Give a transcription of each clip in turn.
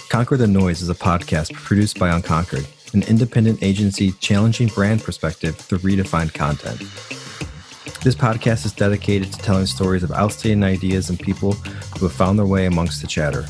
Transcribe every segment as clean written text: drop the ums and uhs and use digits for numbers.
Conquer the Noise is a podcast produced by Unconquered, an independent agency challenging brand perspective through redefined content. This podcast is dedicated to telling stories of outstanding ideas and people who have found their way amongst the chatter.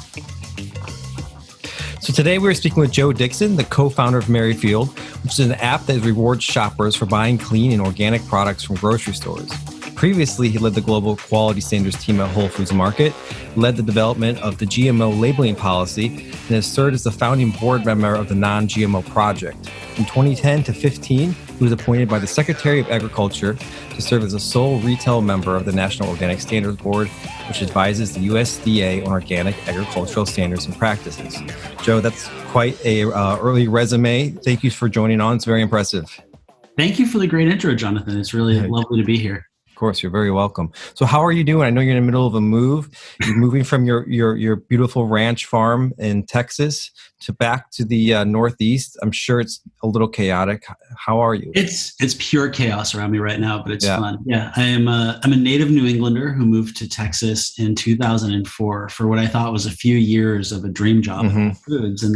So today we're speaking with Joe Dickson, the co-founder of Merryfield, which is an app that rewards shoppers for buying clean and organic products from grocery stores. Previously, he led the global quality standards team at Whole Foods Market, led the development of the GMO labeling policy, and has served as the founding board member of the Non-GMO Project. From 2010 to 15, he was appointed by the Secretary of Agriculture to serve as a sole retail member of the National Organic Standards Board, which advises the USDA on organic agricultural standards and practices. Joe, that's quite a early resume. Thank you for joining on. It's very impressive. Thank you for the great intro, Jonathan. It's really lovely to be here. Of course, you're very welcome. So how are you doing? I know you're in the middle of a move. You're moving from your beautiful ranch farm in Texas to back to the Northeast. I'm sure it's a little chaotic. How are you? It's pure chaos around me right now, but it's fun. Yeah, I'm a native New Englander who moved to Texas in 2004 for what I thought was a few years of a dream job at Whole Foods, and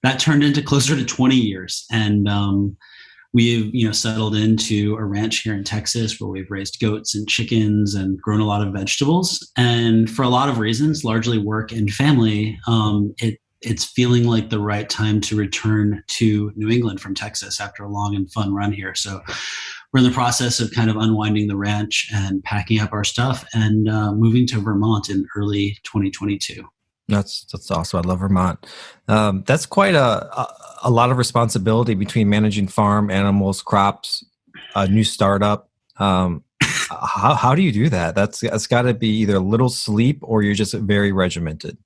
that turned into closer to 20 years. And we've settled into a ranch here in Texas where we've raised goats and chickens and grown a lot of vegetables. And for a lot of reasons, largely work and family, it's feeling like the right time to return to New England from Texas after a long and fun run here. So we're in the process of kind of unwinding the ranch and packing up our stuff and moving to Vermont in early 2022. That's awesome. I love Vermont. That's quite a lot of responsibility between managing farm, animals, crops, a new startup. How do you do that? That's got to be either little sleep or you're just very regimented.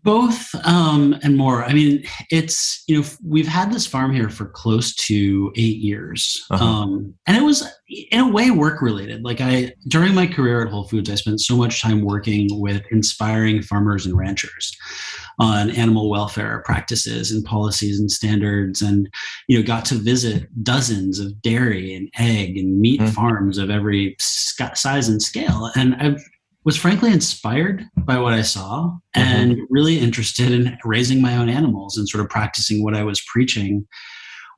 Both and more. I mean, it's, we've had this farm here for close to 8 years. And it was in a way work related. Like during my career at Whole Foods, I spent so much time working with inspiring farmers and ranchers on animal welfare practices and policies and standards, and, got to visit dozens of dairy and egg and meat farms of every size and scale. And I was frankly inspired by what I saw and really interested in raising my own animals and sort of practicing what I was preaching,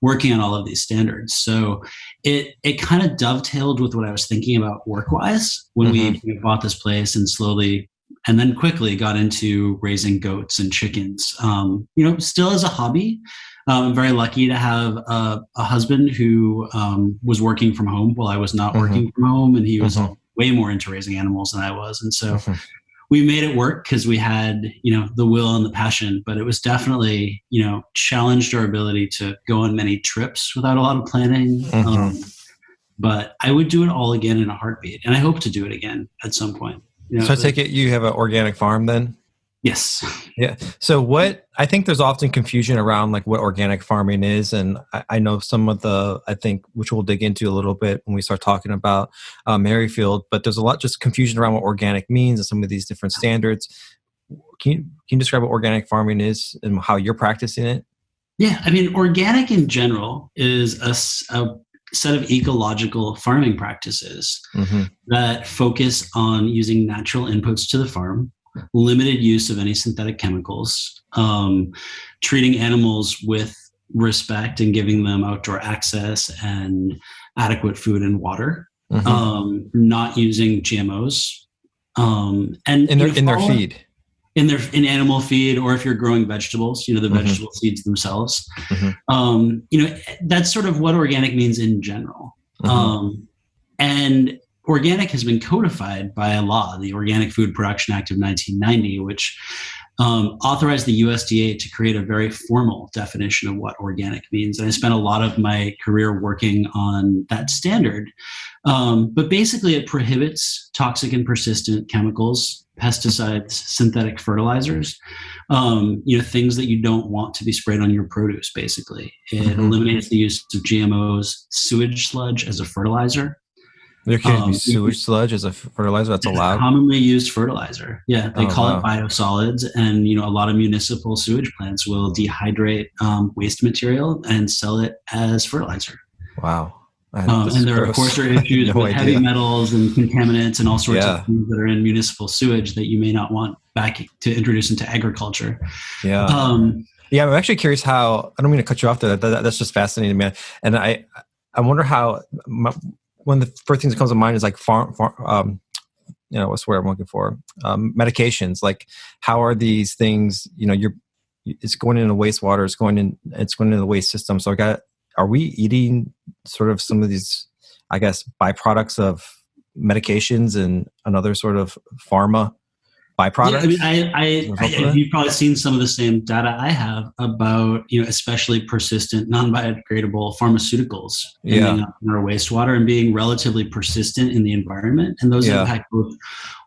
working on all of these standards. So it kind of dovetailed with what I was thinking about work-wise when we bought this place and slowly and then quickly got into raising goats and chickens, still as a hobby. I'm very lucky to have a husband who was working from home while I was not working from home, and he was way more into raising animals than I was. And so we made it work because we had, the will and the passion, but it was definitely, challenged our ability to go on many trips without a lot of planning. But I would do it all again in a heartbeat. And I hope to do it again at some point. So I take it you have an organic farm then? Yes. Yeah. So I think there's often confusion around like what organic farming is. And I know some of which we'll dig into a little bit when we start talking about Merryfield, but there's a lot just confusion around what organic means and some of these different standards. Can you describe what organic farming is and how you're practicing it? Yeah. I mean, organic in general is a set of ecological farming practices that focus on using natural inputs to the farm, limited use of any synthetic chemicals, treating animals with respect and giving them outdoor access and adequate food and water, not using GMOs, and in their feed. In animal feed, or if you're growing vegetables, the vegetable seeds themselves. That's sort of what organic means in general. And organic has been codified by a law, the Organic Food Production Act of 1990, which authorized the USDA to create a very formal definition of what organic means. And I spent a lot of my career working on that standard. But basically, it prohibits toxic and persistent chemicals, pesticides, synthetic fertilizers, things that you don't want to be sprayed on your produce, basically. It eliminates the use of GMOs, sewage sludge as a fertilizer. There can be sewage sludge as a fertilizer. That's allowed. Commonly used fertilizer. Yeah, they call it biosolids, and a lot of municipal sewage plants will dehydrate waste material and sell it as fertilizer. Wow. And there, of course, are issues with heavy metals and contaminants and all sorts of things that are in municipal sewage that you may not want back to introduce into agriculture. Yeah. Yeah, I'm actually curious how, I don't mean to cut you off there. That's just fascinating, man. And I wonder how, one of the first things that comes to mind is like what's the word I'm looking for? Medications. Like, how are these things, it's going into wastewater, it's going into the waste system. So are we eating sort of some of these, I guess, byproducts of medications and another sort of pharma byproducts? Yeah, you've probably seen some of the same data I have about, especially persistent non-biodegradable pharmaceuticals ending up in our wastewater and being relatively persistent in the environment. And those impact both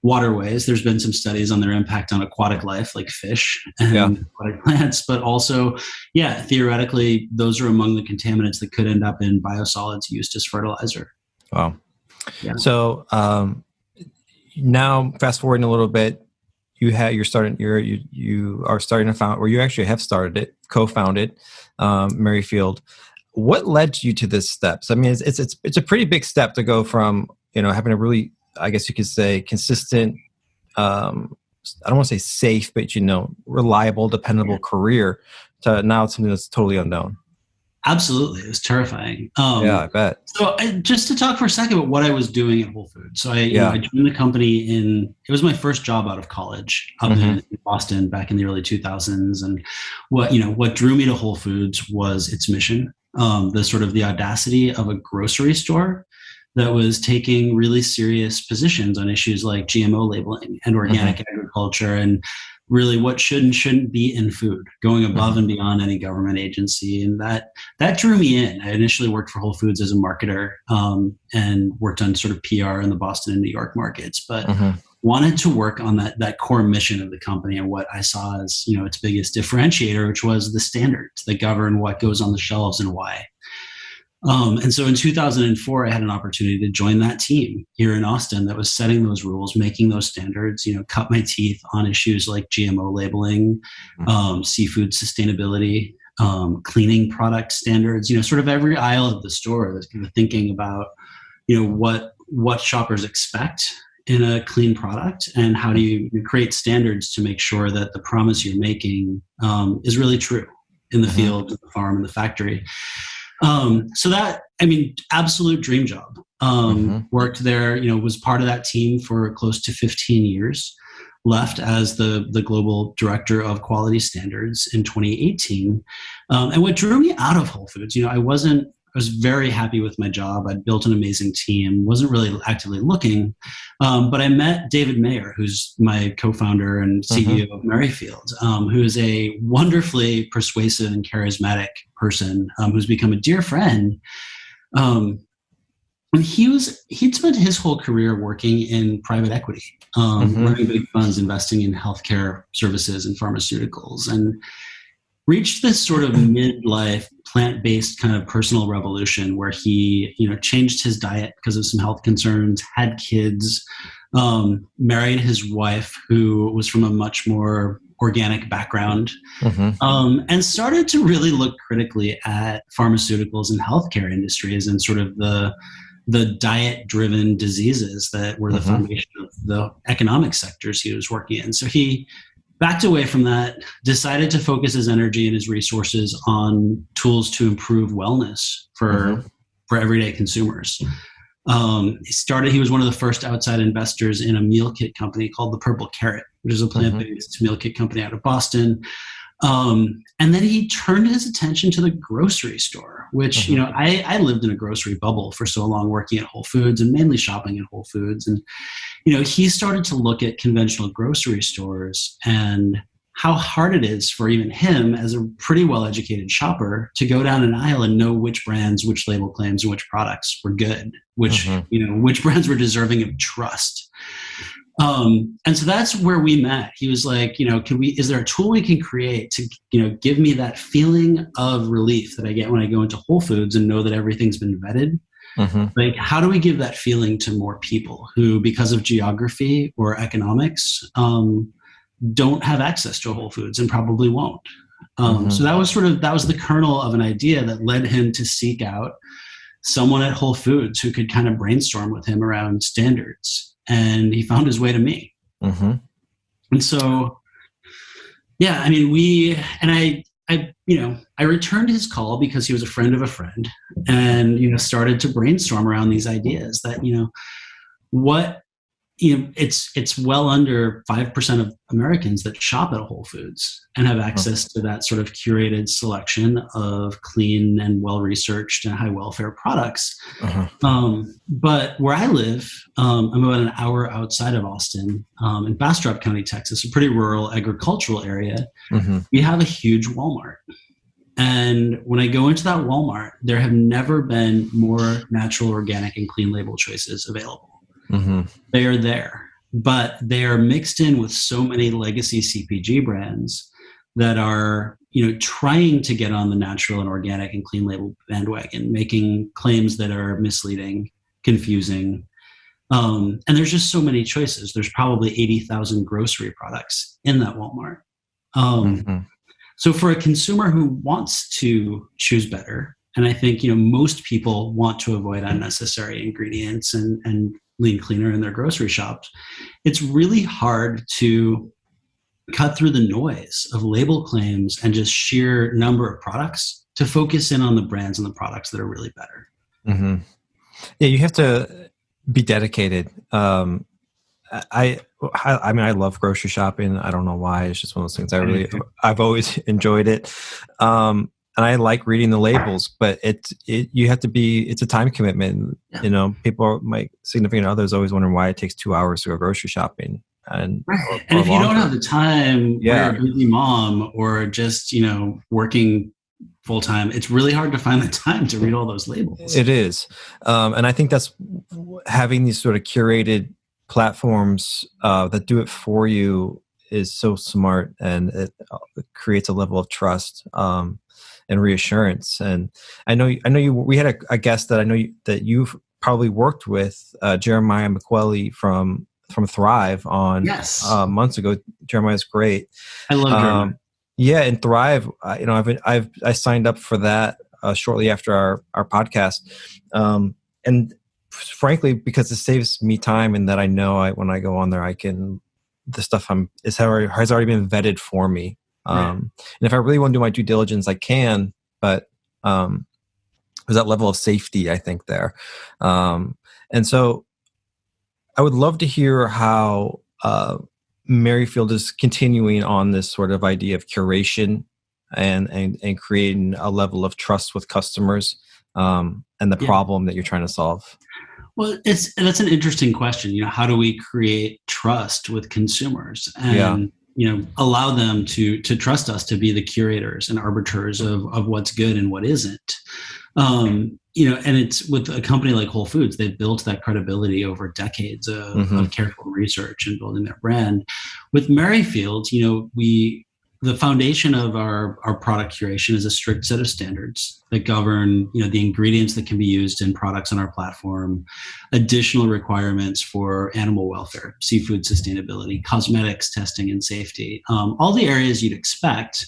waterways. There's been some studies on their impact on aquatic life, like fish and aquatic plants, but also, theoretically, those are among the contaminants that could end up in biosolids used as fertilizer. Wow. Yeah. So now fast forwarding a little bit, you are starting to found, or you actually have started it, co-founded Merryfield. What led you to this steps? I mean, it's a pretty big step to go from, having a really, I guess you could say, consistent, I don't want to say safe, but reliable, dependable career to now something that's totally unknown. Absolutely. It was terrifying. I bet. So just to talk for a second about what I was doing at Whole Foods. So I joined the company it was my first job out of college up in Boston back in the early 2000s. And what drew me to Whole Foods was its mission, the audacity of a grocery store that was taking really serious positions on issues like GMO labeling and organic agriculture and really what should and shouldn't be in food, going above and beyond any government agency. And that drew me in. I initially worked for Whole Foods as a marketer and worked on sort of PR in the Boston and New York markets, but wanted to work on that core mission of the company and what I saw as, its biggest differentiator, which was the standards that govern what goes on the shelves and why. And so in 2004, I had an opportunity to join that team here in Austin that was setting those rules, making those standards, cut my teeth on issues like GMO labeling, seafood sustainability, cleaning product standards, sort of every aisle of the store that's kind of thinking about, what shoppers expect in a clean product and how do you create standards to make sure that the promise you're making is really true in the field, the farm, and the factory. So that, absolute dream job. Worked there, was part of that team for close to 15 years, left as the global director of quality standards in 2018. And what drew me out of Whole Foods, I was very happy with my job. I'd built an amazing team, wasn't really actively looking, but I met David Mayer, who's my co-founder and CEO of Merryfield, who is a wonderfully persuasive and charismatic person who's become a dear friend. And he'd spent his whole career working in private equity, running big funds, investing in healthcare services and pharmaceuticals, and reached this sort of midlife plant-based kind of personal revolution where he, changed his diet because of some health concerns, had kids, married his wife who was from a much more organic background, and started to really look critically at pharmaceuticals and healthcare industries and sort of the diet-driven diseases that were the foundation of the economic sectors he was working in. So he backed away from that, decided to focus his energy and his resources on tools to improve wellness for everyday consumers. He was one of the first outside investors in a meal kit company called the Purple Carrot, which is a plant-based meal kit company out of Boston. And then he turned his attention to the grocery store, which, I lived in a grocery bubble for so long working at Whole Foods and mainly shopping at Whole Foods. And, he started to look at conventional grocery stores and how hard it is for even him as a pretty well-educated shopper to go down an aisle and know which brands, which label claims, and which products were good, which brands were deserving of trust. And so that's where we met. He was like, is there a tool we can create to, give me that feeling of relief that I get when I go into Whole Foods and know that everything's been vetted? Like, how do we give that feeling to more people who, because of geography or economics, don't have access to a Whole Foods and probably won't? So that was the kernel of an idea that led him to seek out someone at Whole Foods who could kind of brainstorm with him around standards. And he found his way to me. And so, yeah, I mean, I returned his call because he was a friend of a friend, and, started to brainstorm around these ideas that, what it's well under 5% of Americans that shop at Whole Foods and have access to that sort of curated selection of clean and well-researched and high welfare products. But where I live, I'm about an hour outside of Austin, in Bastrop County, Texas, a pretty rural agricultural area. We have a huge Walmart. And when I go into that Walmart, there have never been more natural, organic, and clean label choices available. They are there, but they are mixed in with so many legacy CPG brands that are, trying to get on the natural and organic and clean label bandwagon, making claims that are misleading, confusing. And there's just so many choices. There's probably 80,000 grocery products in that Walmart. So for a consumer who wants to choose better, and I think, most people want to avoid unnecessary ingredients and lean cleaner in their grocery shops, it's really hard to cut through the noise of label claims and just sheer number of products to focus in on the brands and the products that are really better. Yeah, you have to be dedicated. I mean, I love grocery shopping. I don't know why. It's just one of those things I've always enjoyed it. And I like reading the labels, but it's a time commitment. Yeah. My significant others always wondering why it takes 2 hours to go grocery shopping. And if you don't have the time, you're a busy mom or just, working full time, it's really hard to find the time to read all those labels. It is. And I think that's having these sort of curated platforms that do it for you is so smart, and it creates a level of trust and reassurance. And I know we had a guest that I know that you've probably worked with, Jeremiah McQuelly from Thrive on months ago. Jeremiah's great. I love Jeremiah. Yeah, and Thrive. I signed up for that shortly after our podcast, and frankly, because it saves me time, and that I know when I go on there, the stuff has already been vetted for me. And if I really want to do my due diligence, I can, but there's that level of safety, I think, there. And so I would love to hear how Merryfield is continuing on this sort of idea of curation and creating a level of trust with customers, and the problem that you're trying to solve. Well, that's an interesting question. How do we create trust with consumers and allow them to trust us to be the curators and arbiters of what's good and what isn't? And it's with a company like Whole Foods, they've built that credibility over decades of careful research and building their brand. With Merryfield, the foundation of our product curation is a strict set of standards that govern, the ingredients that can be used in products on our platform, additional requirements for animal welfare, seafood sustainability, cosmetics testing and safety, all the areas you'd expect.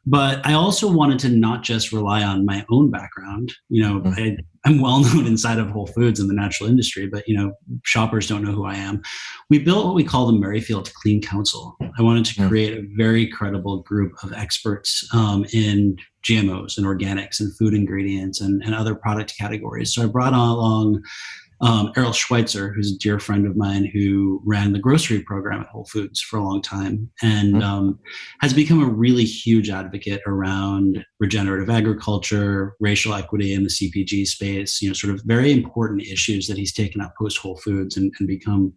But I also wanted to not just rely on my own background. I'm well known inside of Whole Foods in the natural industry, but shoppers don't know who I am. We built what we call the Merryfield Clean Council. I wanted to create a very credible group of experts in GMOs and organics and food ingredients and other product categories. So I brought along Errol Schweitzer, who's a dear friend of mine who ran the grocery program at Whole Foods for a long time and has become a really huge advocate around regenerative agriculture, racial equity in the CPG space, sort of very important issues that he's taken up post Whole Foods and become,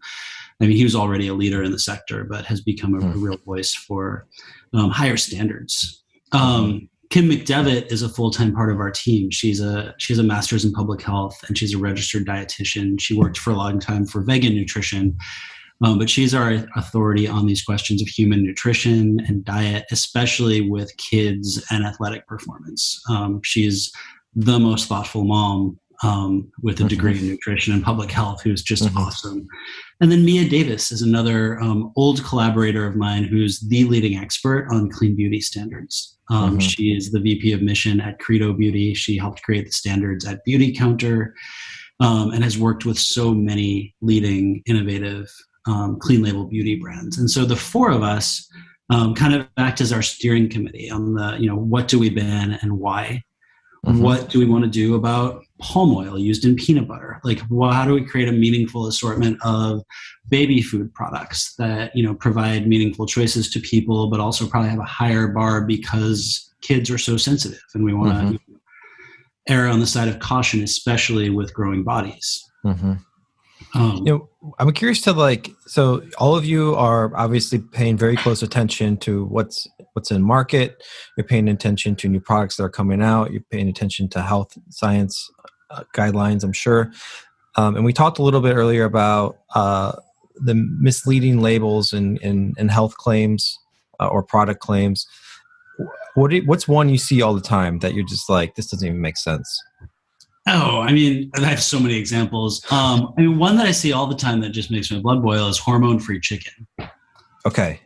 he was already a leader in the sector, but has become a real voice for higher standards. Kim McDevitt is a full-time part of our team. She has a master's in public health and she's a registered dietitian. She worked for a long time for vegan nutrition, but she's our authority on these questions of human nutrition and diet, especially with kids and athletic performance. She's the most thoughtful mom with a degree in nutrition and public health who's just awesome. And then Mia Davis is another old collaborator of mine who's the leading expert on clean beauty standards. She is the VP of mission at Credo Beauty. She helped create the standards at Beauty Counter and has worked with so many leading, innovative clean label beauty brands. And so the four of us kind of act as our steering committee on what do we ban and why? Mm-hmm. What do we want to do about palm oil used in peanut butter? Like, how do we create a meaningful assortment of baby food products that, provide meaningful choices to people, but also probably have a higher bar because kids are so sensitive, and we want to err on the side of caution, especially with growing bodies. Mm-hmm. I'm curious to so all of you are obviously paying very close attention to what's in market. You're paying attention to new products that are coming out. You're paying attention to health science guidelines, I'm sure. And we talked a little bit earlier about the misleading labels and health claims or product claims. What's one you see all the time that you're just like, this doesn't even make sense? Oh, I mean, I have so many examples. One that I see all the time that just makes my blood boil is hormone-free chicken. Okay.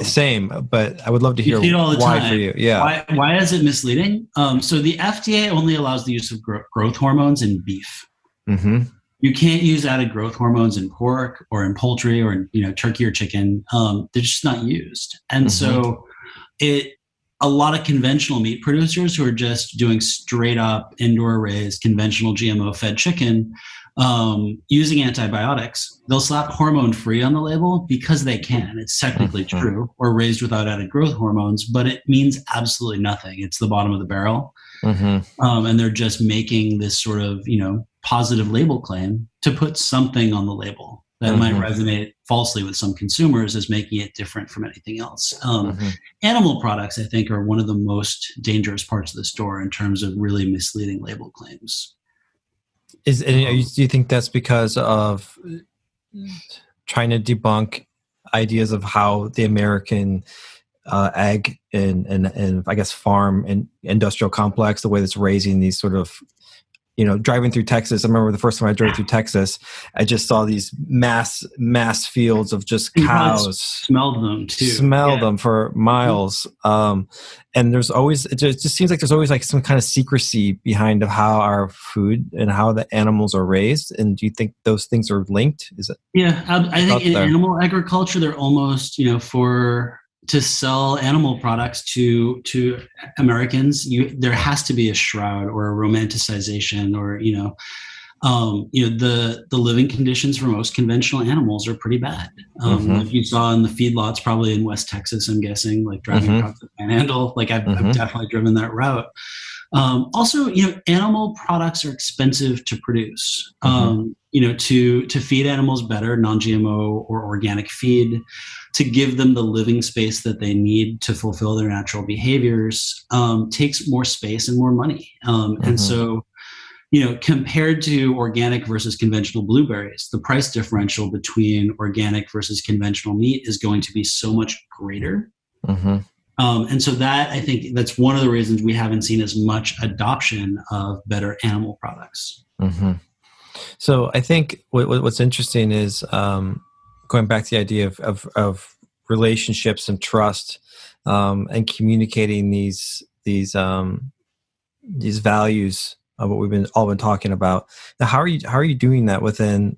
Same, but I would love to hear why for you. Yeah. Why is it misleading? So the FDA only allows the use of growth hormones in beef. Mm-hmm. You can't use added growth hormones in pork or in poultry or in turkey or chicken. They're just not used. And so a lot of conventional meat producers who are just doing straight up indoor raised conventional GMO fed chicken using antibiotics, they'll slap hormone free on the label because they can. It's technically true, or raised without added growth hormones, but it means absolutely nothing. It's the bottom of the barrel. And they're just making this sort of, positive label claim to put something on the label that might resonate falsely with some consumers as making it different from anything else. Animal products, I think, are one of the most dangerous parts of the store in terms of really misleading label claims. Do you think that's because of trying to debunk ideas of how the American ag and I guess farm and industrial complex, the way that's raising these sort of, driving through Texas? I remember the first time I drove through Texas, I just saw these mass fields of just cows. Smelled them too. Them for miles. And there's always, it just seems like there's always like some kind of secrecy behind of how our food and how the animals are raised. And do you think those things are linked? Is it? Yeah, I think in animal agriculture, they're almost, to sell animal products to Americans, there has to be a shroud or a romanticization, or the living conditions for most conventional animals are pretty bad. Like you saw in the feedlots, probably in West Texas, I'm guessing, like driving across the Panhandle. Like I've definitely driven that route. Also, animal products are expensive to produce. To feed animals better, non-GMO or organic feed, to give them the living space that they need to fulfill their natural behaviors, takes more space and more money. And so, compared to organic versus conventional blueberries, the price differential between organic versus conventional meat is going to be so much greater. And so that, I think that's one of the reasons we haven't seen as much adoption of better animal products. So I think what's interesting is going back to the idea of relationships and trust, and communicating these values of what we've all been talking about. Now, how are you doing that within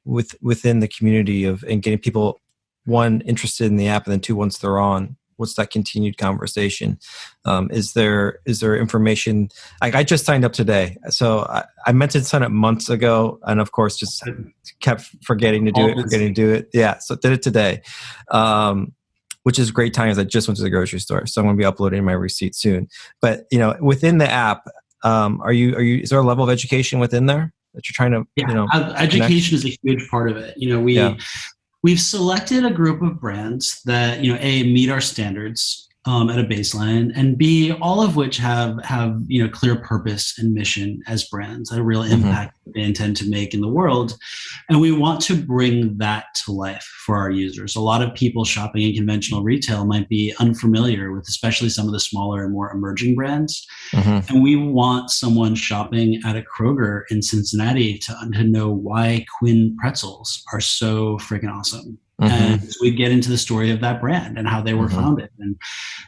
the community and getting people, one, interested in the app, and then two, once they're on, what's that continued conversation? Is there information? I just signed up today, so I meant to sign up months ago, and of course, just kept forgetting to do it. Yeah, so did it today, which is great time, as I just went to the grocery store, so I'm going to be uploading my receipt soon. But within the app, is there a level of education within there that you're trying to? Education is a huge part of it. We've selected a group of brands that, A, meet our standards at a baseline, and B, all of which have clear purpose and mission as brands, a real impact that they intend to make in the world. And we want to bring that to life for our users. A lot of people shopping in conventional retail might be unfamiliar with especially some of the smaller and more emerging brands. And we want someone shopping at a Kroger in Cincinnati to know why Quinn pretzels are so freaking awesome. And so we get into the story of that brand and how they were founded, and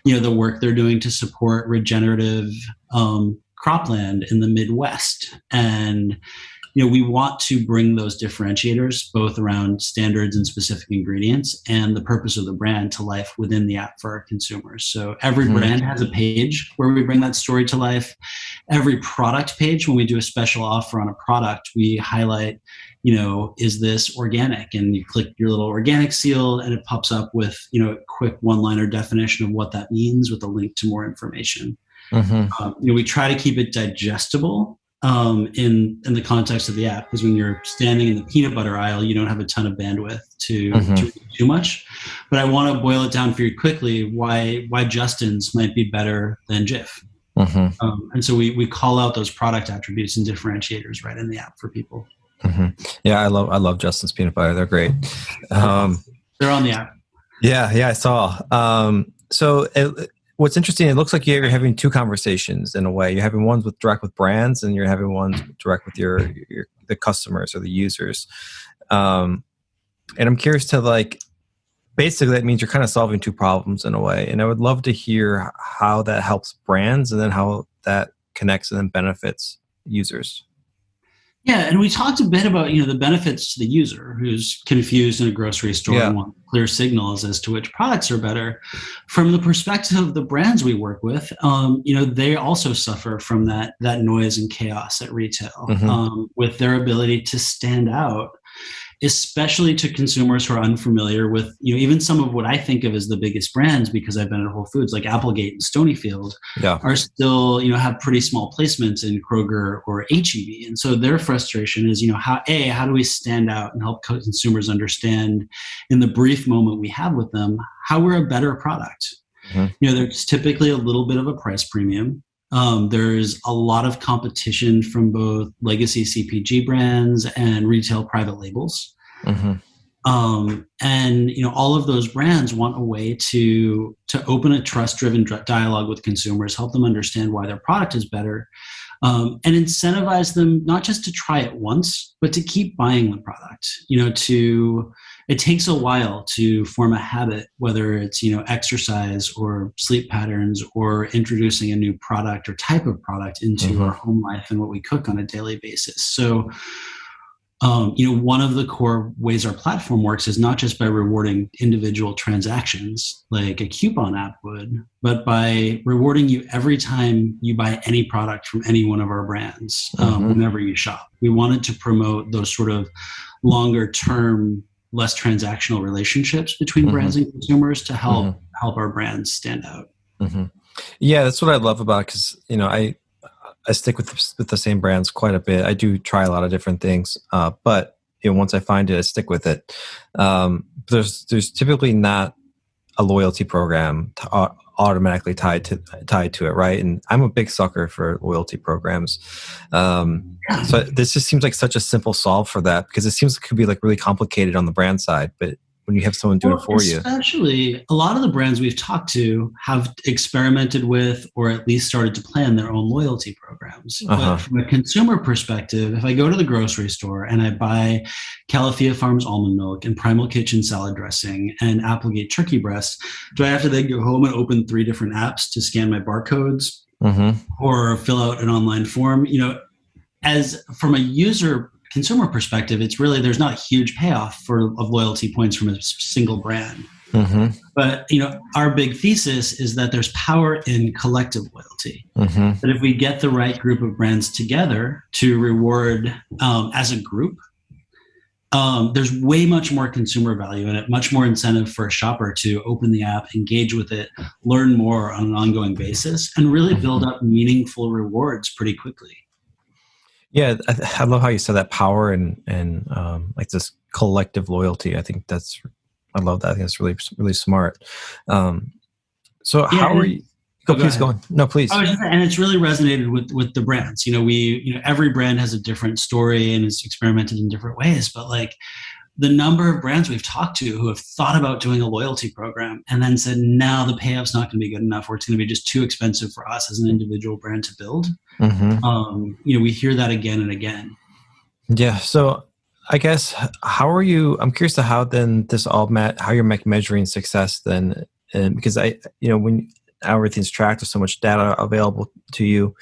the work they're doing to support regenerative cropland in the Midwest, and we want to bring those differentiators both around standards and specific ingredients and the purpose of the brand to life within the app for our consumers. So every brand has a page where we bring that story to life. Every product page, when we do a special offer on a product, we highlight, is this organic? And you click your little organic seal and it pops up with, a quick one-liner definition of what that means with a link to more information. We try to keep it digestible in the context of the app, because when you're standing in the peanut butter aisle, you don't have a ton of bandwidth to read too much. But I want to boil it down for you quickly why Justin's might be better than Jif. And so we call out those product attributes and differentiators right in the app for people. Yeah, I love Justin's peanut butter. They're great. They're on the app. Yeah, I saw. What's interesting, it looks like you're having two conversations in a way. You're having ones direct with brands, and you're having ones direct with the customers or the users. And I'm curious to basically that means you're kind of solving two problems in a way. And I would love to hear how that helps brands, and then how that connects and then benefits users. Yeah, and we talked a bit about the benefits to the user who's confused in a grocery store and wants clear signals as to which products are better. From the perspective of the brands we work with, they also suffer from that noise and chaos at retail, with their ability to stand out, especially to consumers who are unfamiliar with even some of what I think of as the biggest brands, because I've been at Whole Foods, like Applegate and Stonyfield, are still have pretty small placements in Kroger or HEB, and so their frustration is how do we stand out and help consumers understand in the brief moment we have with them how we're a better product. There's typically a little bit of a price premium. There's a lot of competition from both legacy CPG brands and retail private labels. And all of those brands want a way to open a trust-driven dialogue with consumers, help them understand why their product is better, and incentivize them not just to try it once, but to keep buying the product. It takes a while to form a habit, whether it's exercise or sleep patterns or introducing a new product or type of product into our home life and what we cook on a daily basis. So one of the core ways our platform works is not just by rewarding individual transactions like a coupon app would, but by rewarding you every time you buy any product from any one of our brands, whenever you shop. We wanted to promote those sort of longer term, less transactional relationships between brands and consumers to help our brands stand out. Yeah, that's what I love about it, because I stick with the same brands quite a bit. I do try a lot of different things, but once I find it, I stick with it. There's typically not a loyalty program automatically tied to it, right? And I'm a big sucker for loyalty programs. So this just seems like such a simple solve for that, because it seems it could be really complicated on the brand side, but when you have someone do it for you. Especially a lot of the brands we've talked to have experimented with or at least started to plan their own loyalty programs. But from a consumer perspective, if I go to the grocery store and I buy Califia Farms almond milk and Primal Kitchen salad dressing and Applegate turkey breast, do I have to then go home and open 3 different apps to scan my barcodes or fill out an online form? As from a consumer perspective, it's really, there's not a huge payoff of loyalty points from a single brand. But our big thesis is that there's power in collective loyalty. That if we get the right group of brands together to reward as a group, there's way much more consumer value in it, much more incentive for a shopper to open the app, engage with it, learn more on an ongoing basis, and really build up meaningful rewards pretty quickly. Yeah, I love how you said that power and this collective loyalty. I love that. I think it's really, really smart. So how are you? Please go on. No, please. And it's really resonated with the brands. Every brand has a different story and is experimented in different ways. But the number of brands we've talked to who have thought about doing a loyalty program and then said, no, the payoff's not going to be good enough, or it's going to be just too expensive for us as an individual brand to build. We hear that again and again. Yeah. So I guess, I'm curious to how then this how you're measuring success then, and because when everything's tracked, there's so much data available to you.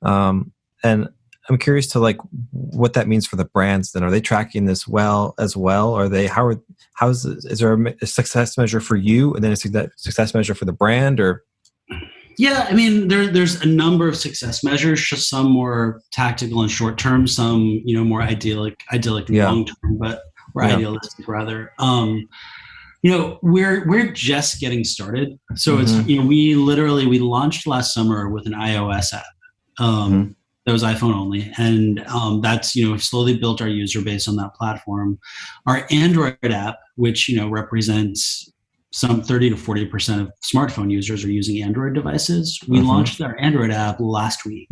And I'm curious to like what that means for the brands. Then are they tracking this well as well? Are they is there a success measure for you and then a success measure for the brand or? Yeah, I mean, there's a number of success measures, some more tactical and short term, some, more idyllic and long term, but or idealistic rather. We're just getting started. So it's, we launched last summer with an iOS app. That was iPhone only. And that's, slowly built our user base on that platform. Our Android app, which, represents some 30 to 40% of smartphone users are using Android devices. We launched our Android app last week.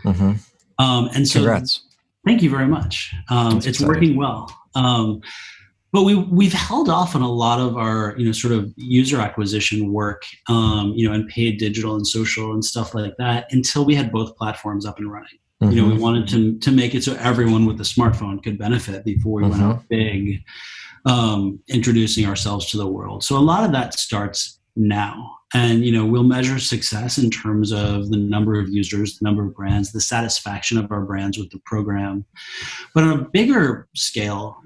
And so congrats. Thank you very much. It's working well. But we've held off on a lot of our, sort of user acquisition work, and paid digital and social and stuff like that until we had both platforms up and running. We wanted to make it so everyone with a smartphone could benefit before we went out big, introducing ourselves to the world. So a lot of that starts now. And, we'll measure success in terms of the number of users, the number of brands, the satisfaction of our brands with the program. But on a bigger scale,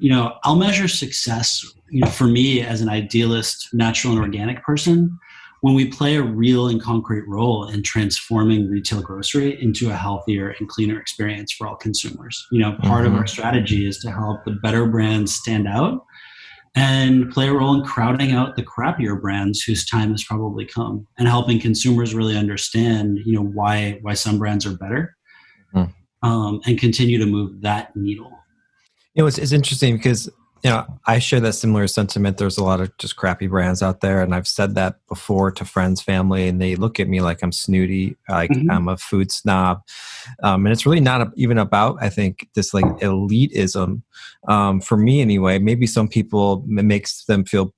I'll measure success, for me as an idealist, natural and organic person, when we play a real and concrete role in transforming retail grocery into a healthier and cleaner experience for all consumers. Part of our strategy is to help the better brands stand out and play a role in crowding out the crappier brands whose time has probably come, and helping consumers really understand, why some brands are better, and continue to move that needle. It's interesting because, I share that similar sentiment. There's a lot of just crappy brands out there. And I've said that before to friends, family, and they look at me like I'm snooty, like I'm a food snob. And it's really not even about, I think, this like elitism. For me anyway, maybe some people, it makes them feel,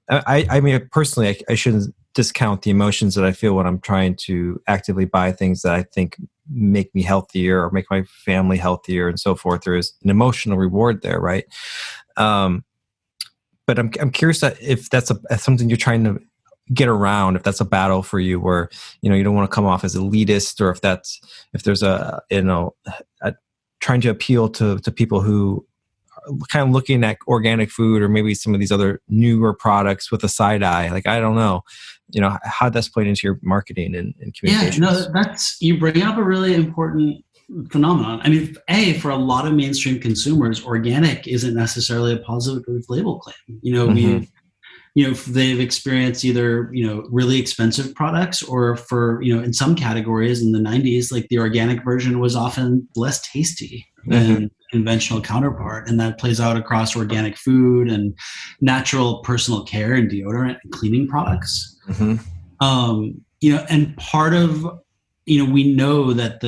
I mean, personally, I shouldn't discount the emotions that I feel when I'm trying to actively buy things that I think make me healthier or make my family healthier and so forth. There is an emotional reward there, right? But I'm curious if that's something you're trying to get around, if that's a battle for you where, you don't want to come off as elitist, or if there's a trying to appeal to people who are kind of looking at organic food or maybe some of these other newer products with a side eye. Like, I don't know, how that's played into your marketing and communications. Yeah, no, you bring up a really important phenomenon. I mean, for a lot of mainstream consumers, organic isn't necessarily a positive label claim. They've experienced either, really expensive products, or for, in some categories in the 90s, like the organic version was often less tasty than conventional counterpart. And that plays out across organic food and natural personal care and deodorant and cleaning products. And part of, we know that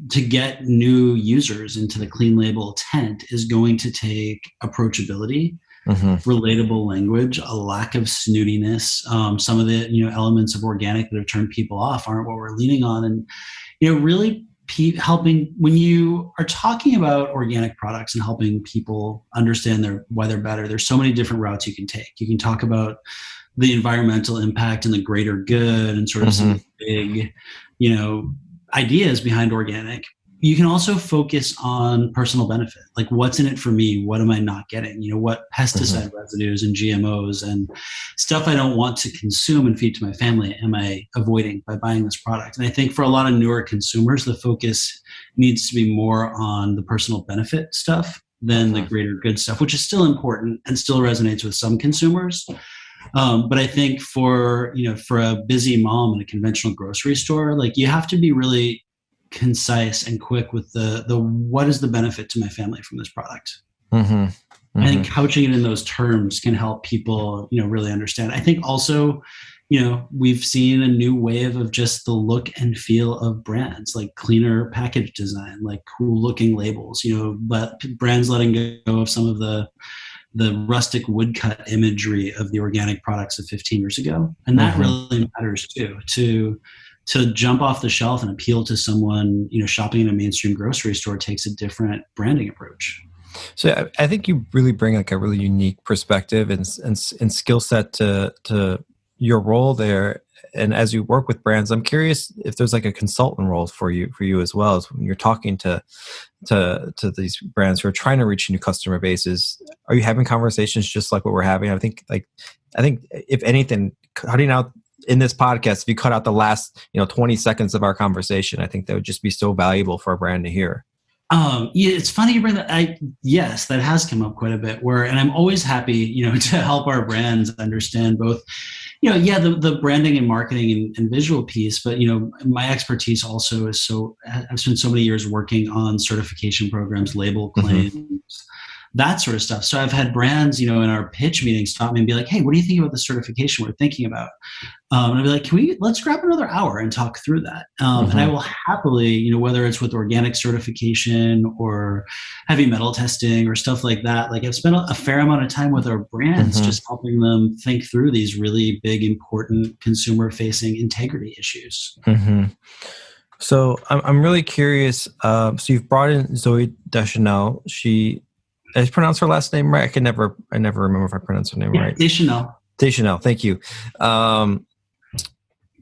to get new users into the clean label tent is going to take approachability, relatable language, a lack of snootiness. Some of the elements of organic that have turned people off aren't what we're leaning on, and really helping when you are talking about organic products and helping people understand why they're better. There's so many different routes you can take. You can talk about the environmental impact and the greater good and sort of some big, ideas behind organic. You can also focus on personal benefit, like what's in it for me, what am I not getting? What pesticide residues and GMOs and stuff I don't want to consume and feed to my family am I avoiding by buying this product? And I think for a lot of newer consumers, the focus needs to be more on the personal benefit stuff than the greater good stuff, which is still important and still resonates with some consumers. But I think for a busy mom in a conventional grocery store, like you have to be really concise and quick with the what is the benefit to my family from this product. I think couching it in those terms can help people, really understand. I think also, we've seen a new wave of just the look and feel of brands, like cleaner package design, like cool looking labels, but brands letting go of some of the rustic woodcut imagery of the organic products of 15 years ago. And that really matters too, to jump off the shelf and appeal to someone, shopping in a mainstream grocery store takes a different branding approach. So I think you really bring like a really unique perspective and skill set to your role there, and as you work with brands, I'm curious if there's like a consultant role for you as well, as when you're talking to these brands who are trying to reach new customer bases. Are you having conversations just like what we're having? I think if anything, cutting out in this podcast, if you cut out the last 20 seconds of our conversation, I think that would just be so valuable for a brand to hear. Yeah, it's funny you bring that. Yes, that has come up quite a bit. And I'm always happy, to help our brands understand both, the branding and marketing and visual piece. But my expertise also is I've spent so many years working on certification programs, label claims, that sort of stuff. So I've had brands, in our pitch meetings stop me and be like, "Hey, what do you think about the certification we're thinking about?" And I'd be like, let's grab another hour and talk through that. And I will happily, whether it's with organic certification or heavy metal testing or stuff like that, like I've spent a fair amount of time with our brands, just helping them think through these really big, important consumer facing integrity issues. So I'm really curious. So you've brought in Zoe Deschanel. Did I pronounce her last name right? I never remember if I pronounced her name right. Deschanel, thank you.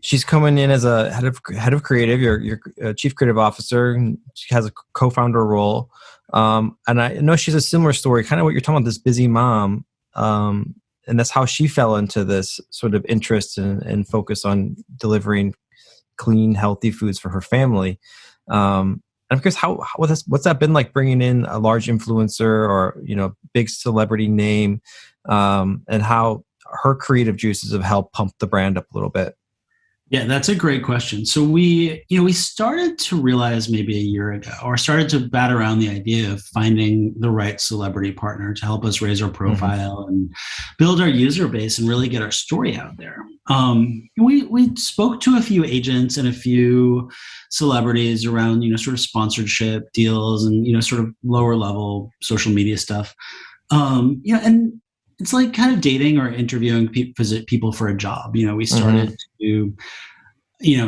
She's coming in as a head of creative. You're chief creative officer. She has a co-founder role, and I know she's a similar story, kind of what you're talking about. This busy mom, and that's how she fell into this sort of interest and focus on delivering clean, healthy foods for her family. I'm curious what's that been like, bringing in a large influencer or big celebrity name, and how her creative juices have helped pump the brand up a little bit. Yeah, that's a great question. So we started to realize maybe a year ago, or started to bat around the idea of finding the right celebrity partner to help us raise our profile and build our user base and really get our story out there. We spoke to a few agents and a few celebrities around, sort of sponsorship deals and, sort of lower level social media stuff. And it's like kind of dating or interviewing people for a job. We started to,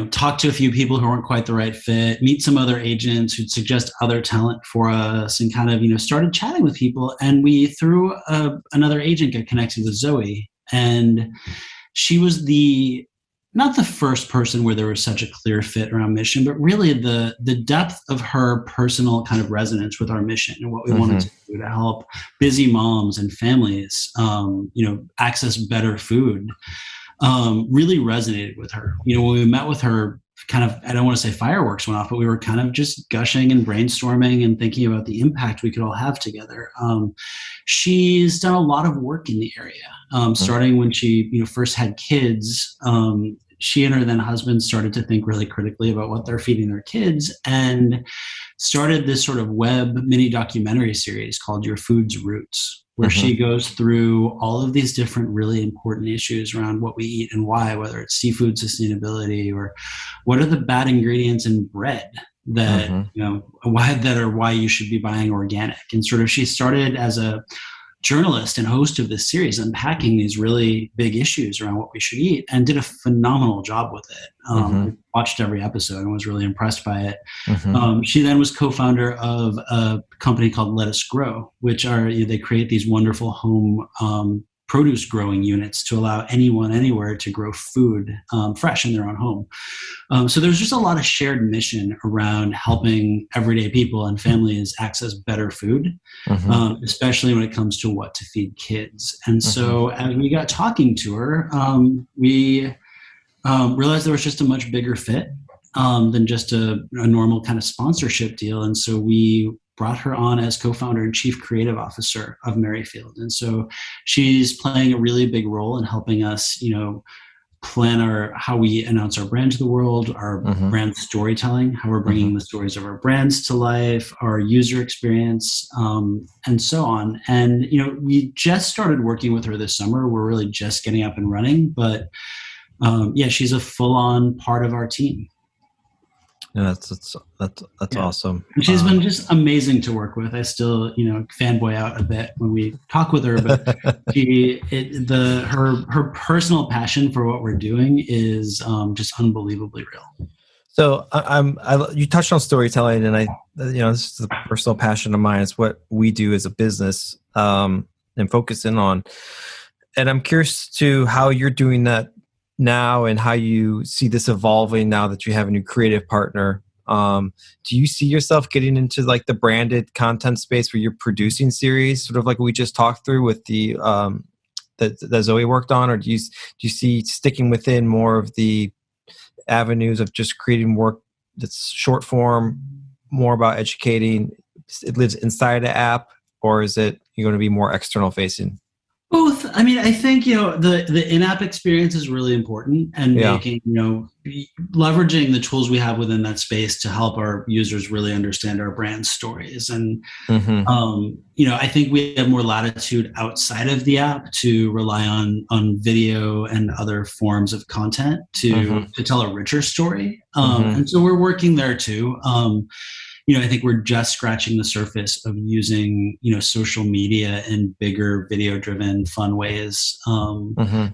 talk to a few people who weren't quite the right fit, meet some other agents who'd suggest other talent for us, and kind of, started chatting with people. And we, through another agent, got connected with Zoe. And she was not the first person where there was such a clear fit around mission, but really the depth of her personal kind of resonance with our mission and what we wanted to do to help busy moms and families, access better food, really resonated with her. When we met with her, kind of, I don't want to say fireworks went off, but we were kind of just gushing and brainstorming and thinking about the impact we could all have together. She's done a lot of work in the area, starting when she, first had kids. She and her then husband started to think really critically about what they're feeding their kids, and started this sort of web mini documentary series called Your Food's Roots, where she goes through all of these different really important issues around what we eat and why, whether it's seafood sustainability or what are the bad ingredients in bread that, why you should be buying organic. And sort of she started as a journalist and host of this series, unpacking these really big issues around what we should eat, and did a phenomenal job with it. Watched every episode and was really impressed by it. She then was co-founder of a company called Let Us Grow, which they create these wonderful home produce growing units to allow anyone anywhere to grow food fresh in their own home. So there's just a lot of shared mission around helping everyday people and families access better food, especially when it comes to what to feed kids. And so as we got talking to her, we realized there was just a much bigger fit than just a normal kind of sponsorship deal. And so we brought her on as co-founder and chief creative officer of Merryfield. And so she's playing a really big role in helping us, plan how we announce our brand to the world, our brand storytelling, how we're bringing the stories of our brands to life, our user experience, and so on. And, we just started working with her this summer. We're really just getting up and running, but she's a full-on part of our team. Yeah, that's awesome. And she's been just amazing to work with. I still, fanboy out a bit when we talk with her, but her personal passion for what we're doing is just unbelievably real. So you touched on storytelling, and this is a personal passion of mine. It's what we do as a business, and focus in on. And I'm curious to how you're doing that now and how you see this evolving now that you have a new creative partner. Do you see yourself getting into like the branded content space where you're producing series, sort of like we just talked through with the that Zoe worked on, or do you see sticking within more of the avenues of just creating work that's short form, more about educating? It lives inside the app, or is it you're going to be more external facing? Both. I mean, I think, the in-app experience is really important, and Yeah. making, leveraging the tools we have within that space to help our users really understand our brand stories. And, Mm-hmm. I think we have more latitude outside of the app to rely on video and other forms of content to Mm-hmm. tell a richer story. Mm-hmm. And so we're working there too. I think we're just scratching the surface of using, social media in bigger video driven fun ways. Mm-hmm.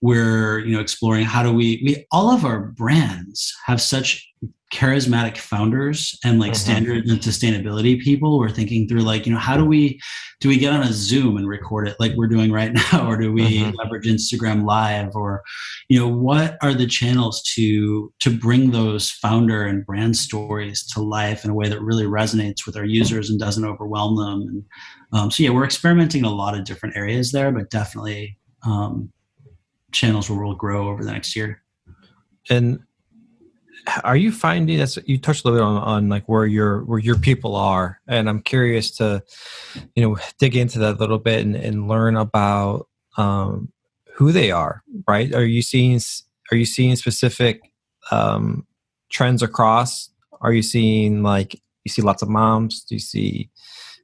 We're, exploring how do we all of our brands have such charismatic founders and like Mm-hmm. standards and sustainability people. We're thinking through like, how do we get on a Zoom and record it like we're doing right now, or do we Mm-hmm. leverage Instagram Live, or what are the channels to bring those founder and brand stories to life in a way that really resonates with our users and doesn't overwhelm them. And so yeah, we're experimenting in a lot of different areas there, but definitely channels where we'll grow over the next year. And are you finding, as you touched a little bit on like where your people are, and I'm curious to dig into that a little bit and learn about who they are, right? Are you seeing specific trends across? Are you seeing, like, you see lots of moms? Do you see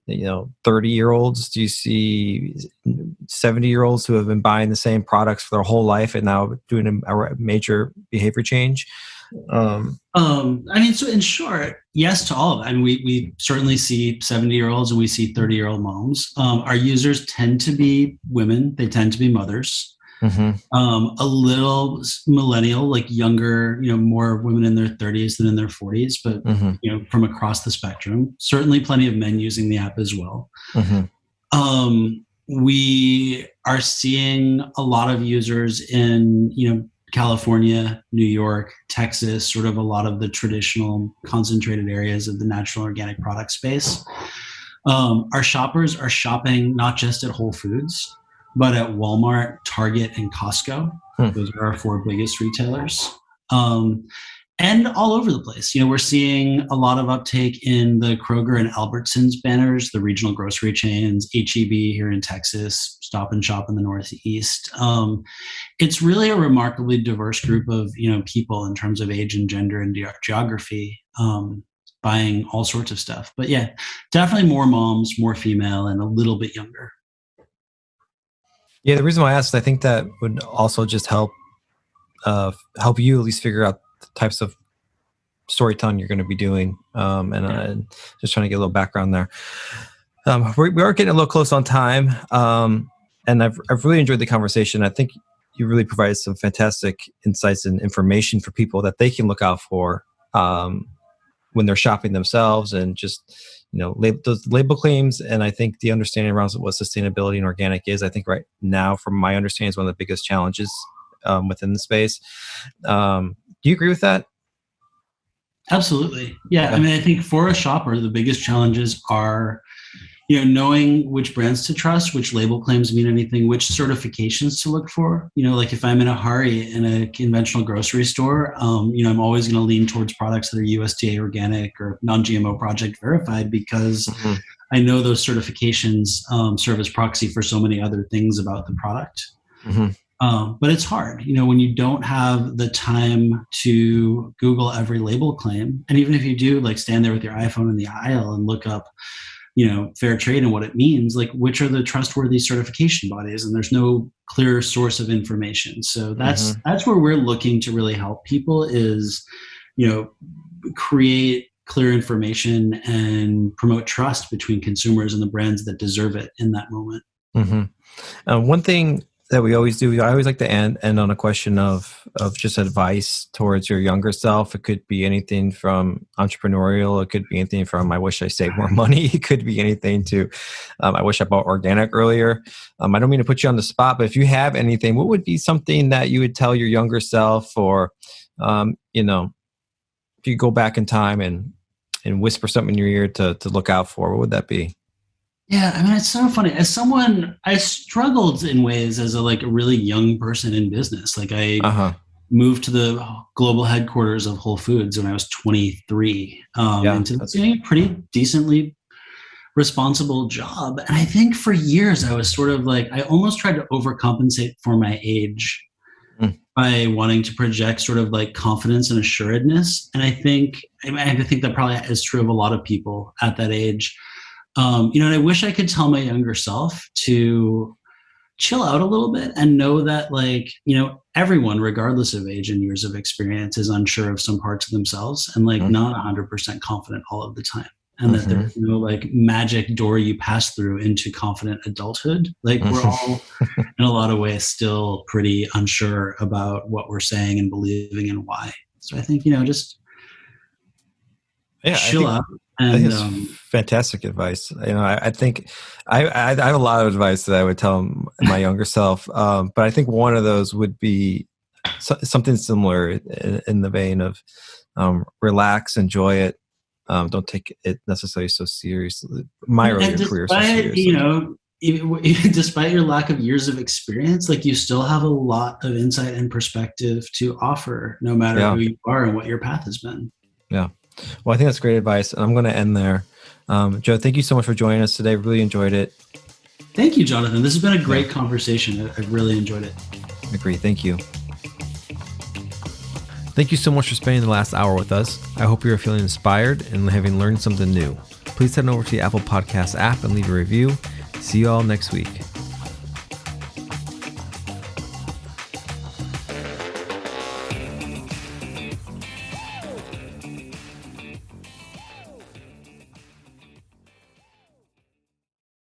30-year-olds? Do you see 70-year-olds who have been buying the same products for their whole life and now doing a major behavior change? So in short, yes to all of it. I mean, we certainly see 70-year-olds and we see 30-year-old moms. Our users tend to be women. They tend to be mothers. Mm-hmm. A little millennial, like younger, more women in their 30s than in their 40s, but Mm-hmm. From across the spectrum. Certainly plenty of men using the app as well. Mm-hmm. We are seeing a lot of users in, California, New York, Texas, sort of a lot of the traditional concentrated areas of the natural organic product space. Our shoppers are shopping not just at Whole Foods, but at Walmart, Target, and Costco. Those are our four biggest retailers. And all over the place. We're seeing a lot of uptake in the Kroger and Albertsons banners, the regional grocery chains, H-E-B here in Texas, Stop and Shop in the Northeast. It's really a remarkably diverse group of people in terms of age and gender and geography, buying all sorts of stuff. But yeah, definitely more moms, more female, and a little bit younger. Yeah, the reason why I asked, I think that would also just help you at least figure out the types of storytelling you're going to be doing, and just trying to get a little background there. We are getting a little close on time, and I've really enjoyed the conversation. I think you really provided some fantastic insights and information for people that they can look out for when they're shopping themselves, and just those label claims. And I think the understanding around what sustainability and organic is, I think right now, from my understanding, is one of the biggest challenges within the space. Do you agree with that? Absolutely. Yeah. I mean, I think for a shopper, the biggest challenges are, knowing which brands to trust, which label claims mean anything, which certifications to look for. Like if I'm in a hurry in a conventional grocery store, I'm always going to lean towards products that are USDA organic or non-GMO project verified, because I know those certifications serve as proxy for so many other things about the product. But it's hard, when you don't have the time to Google every label claim. And even if you do, like, stand there with your iPhone in the aisle and look up, fair trade and what it means, like, which are the trustworthy certification bodies? And there's no clear source of information. So that's where we're looking to really help people is, create clear information and promote trust between consumers and the brands that deserve it in that moment. One thing that we always do. I always like to end on a question of just advice towards your younger self. It could be anything from entrepreneurial. It could be anything from I wish I saved more money. It could be anything to I wish I bought organic earlier. I don't mean to put you on the spot, but if you have anything, what would be something that you would tell your younger self, or if you go back in time and whisper something in your ear to look out for, what would that be? Yeah, I mean, it's so funny. As someone, I struggled in ways as a really young person in business. Like I moved to the global headquarters of Whole Foods when I was 23. And to doing a pretty decently responsible job. And I think for years I was sort of I almost tried to overcompensate for my age by wanting to project sort of confidence and assuredness. And I think that probably is true of a lot of people at that age. And I wish I could tell my younger self to chill out a little bit and know that everyone, regardless of age and years of experience, is unsure of some parts of themselves and not 100% confident all of the time. And that there's no magic door you pass through into confident adulthood. We're all in a lot of ways still pretty unsure about what we're saying and believing and why. So I think, just chill out. And, I think it's fantastic advice. I think I have a lot of advice that I would tell my younger self. But I think one of those would be something similar in the vein of relax, enjoy it. Don't take it necessarily so seriously. My earlier career, so seriously. Despite your lack of years of experience, you still have a lot of insight and perspective to offer, no matter who you are and what your path has been. Yeah. Well, I think that's great advice. And I'm going to end there. Joe, thank you so much for joining us today. Really enjoyed it. Thank you, Jonathan. This has been a great conversation. I really enjoyed it. I agree. Thank you. Thank you so much for spending the last hour with us. I hope you're feeling inspired and having learned something new. Please head over to the Apple Podcast app and leave a review. See you all next week.